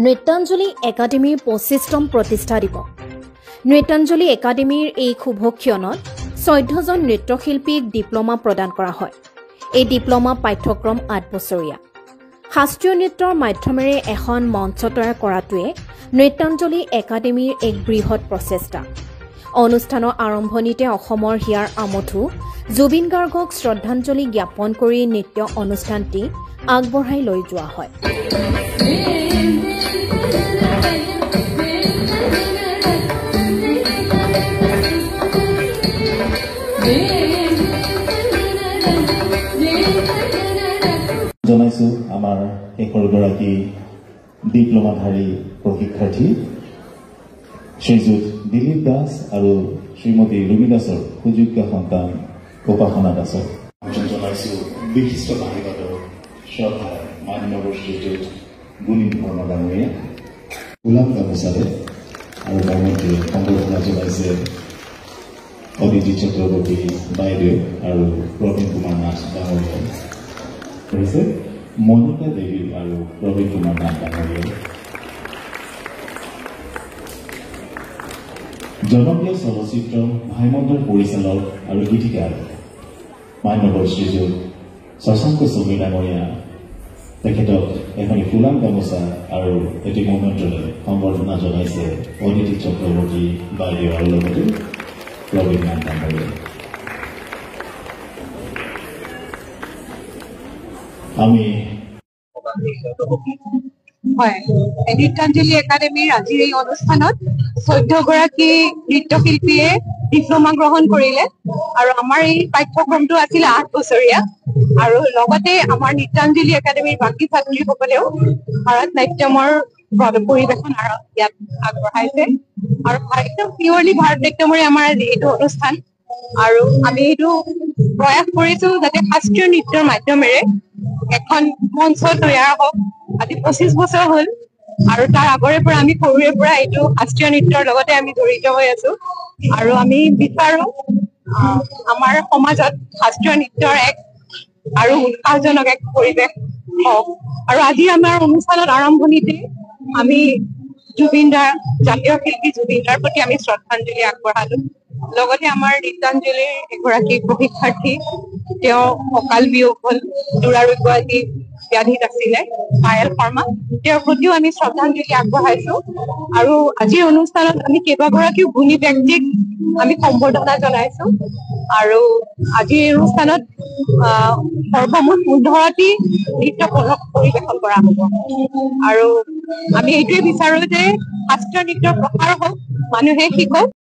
নৃত্যাঞ্জলি একাডেমীৰ 25তম প্ৰতিষ্ঠা দিৱস। নৃত্যাঞ্জলি একাডেমীৰ এই শুভক্ষণত 14 জন নৃত্যশিল্পীক ডিপ্ল'মা প্ৰদান কৰা হয়। এই ডিপ্ল'মা পাঠ্যক্ৰম 8 বছৰীয়া। শাস্ত্ৰীয় নৃত্যৰ মাধ্যমেৰে এখন মঞ্চ তৈয়াৰ কৰাটোৱে নৃত্যাঞ্জলি একাডেমীৰ এক বৃহৎ প্ৰচেষ্টা। অনুষ্ঠানৰ আৰম্ভণিতে অসমৰ হিয়াৰ আমঠু জুবিন গাৰ্গক শ্ৰদ্ধাঞ্জলি জ্ঞাপন কৰি নৃত্য অনুষ্ঠানটি আগবঢ়াই লৈ যোৱা হয়। জনাইছো আমাৰ এগৰাকী ডিপ্ল'মাধাৰী প্ৰশিক্ষাৰ্থী শ্ৰীযুত দিলীপ দাস আৰু শ্ৰীমতী ৰুমি দাসৰ সুযোগ্য সন্তান উপাসনা দাসক জনাইছো বিশিষ্ট বাহিৰত শ্ৰদ্ধাৰ মাননীয় শ্ৰীযুত গুণীন বৰ্মা ডাঙৰীয়া গোলাপ গামোচাৰে আৰু লগতে সম্বৰ্ধনা জনাইছে অদিতি চক্ৰৱৰ্তী বাইদেউ আৰু প্ৰবীণ কুমাৰ নাথ ডাঙৰীয়া কৰিছে মনিকা দেৱী আৰু প্ৰবীণ কুমাৰ নাথ ডাঙৰীয়া জনপ্ৰিয় চলচ্চিত্ৰ ভাইমণ্ডৰ পৰিচালক আৰু গীতিকাৰ মাননীয় শ্ৰীযুত শশাংক চৌধুৰী ডাঙৰীয়া তেখেতক এখনি ফুলাম গামোচা আৰু এটি মন্ত্ৰৰে সম্বৰ্ধনা জনাইছে অদিতি চক্ৰৱৰ্তী বাইদেউ আৰু লগতে প্ৰবীণ নাথ ডাঙৰীয়া। আমি নৃত্যাঞ্জলি একাডেমীৰ আজিৰ এই অনুষ্ঠানত 14 গৰাকী নৃত্যশিল্পীয়ে ডিপ্ল'মা গ্ৰহণ কৰিলে আৰু আমাৰ এই পাঠ্যক্ৰমটো আছিল 8 বছৰীয়া আৰু লগতে আমাৰ নৃত্যাঞ্জলি একাডেমীৰ বাকী ছাত্ৰীসকলেও ভাৰত নাট্যমৰ পৰিৱেশন ইয়াত আগবঢ়াইছে আৰু একদম পিয়ৰলি ভাৰত নাট্যমৰে আমাৰ এইটো অনুষ্ঠান আৰু আমি এইটো প্ৰয়াস কৰিছো যাতে শাস্ত্ৰীয় নৃত্যৰ মাধ্যমেৰে এখন মঞ্চ তৈয়াৰ হওক। আজি 25 বছৰ হ'ল আৰু তাৰ আগৰে পৰা আমি সৰুৰে পৰা এইটো শাস্ত্ৰীয় নৃত্যৰ লগতে আমি জড়িত হৈ আছো আৰু আমি বিচাৰো আমাৰ সমাজত শাস্ত্ৰীয় নৃত্যৰ এক আৰু উৎসাহজনক এক পৰিৱেশ হওক আৰু আজি আমাৰ অনুষ্ঠানত আৰম্ভণিতে আমি জুবিন দাৰ জাতীয় শিল্পী জুবিন দাৰ প্ৰতি আমি শ্ৰদ্ধাঞ্জলি আগবঢ়ালো। লগতে আমাৰ নৃত্যাঞ্জলিৰ এগৰাকী প্ৰশিক্ষাৰ্থী তেওঁ অকাল বিয়োগ হল দুৰাৰোগ্য আদি ব্যাধিত আছিলে পায়েল শৰ্মা, তেওঁৰ প্ৰতিও আমি শ্ৰদ্ধাঞ্জলি আগবঢ়াইছো আৰু আজিৰ অনুষ্ঠানত আমি কেইবাগৰাকীও গুণী ব্যক্তিক আমি সম্বৰ্ধনা জনাইছো আৰু আজিৰ অনুষ্ঠানত সৰ্বমুঠ 15টি নৃত্য পৰিৱেশন কৰা হব আৰু আমি এইটোৱে বিচাৰো যে শাস্ত্ৰীয় নৃত্যৰ প্ৰসাৰ হওক, মানুহে শিকক।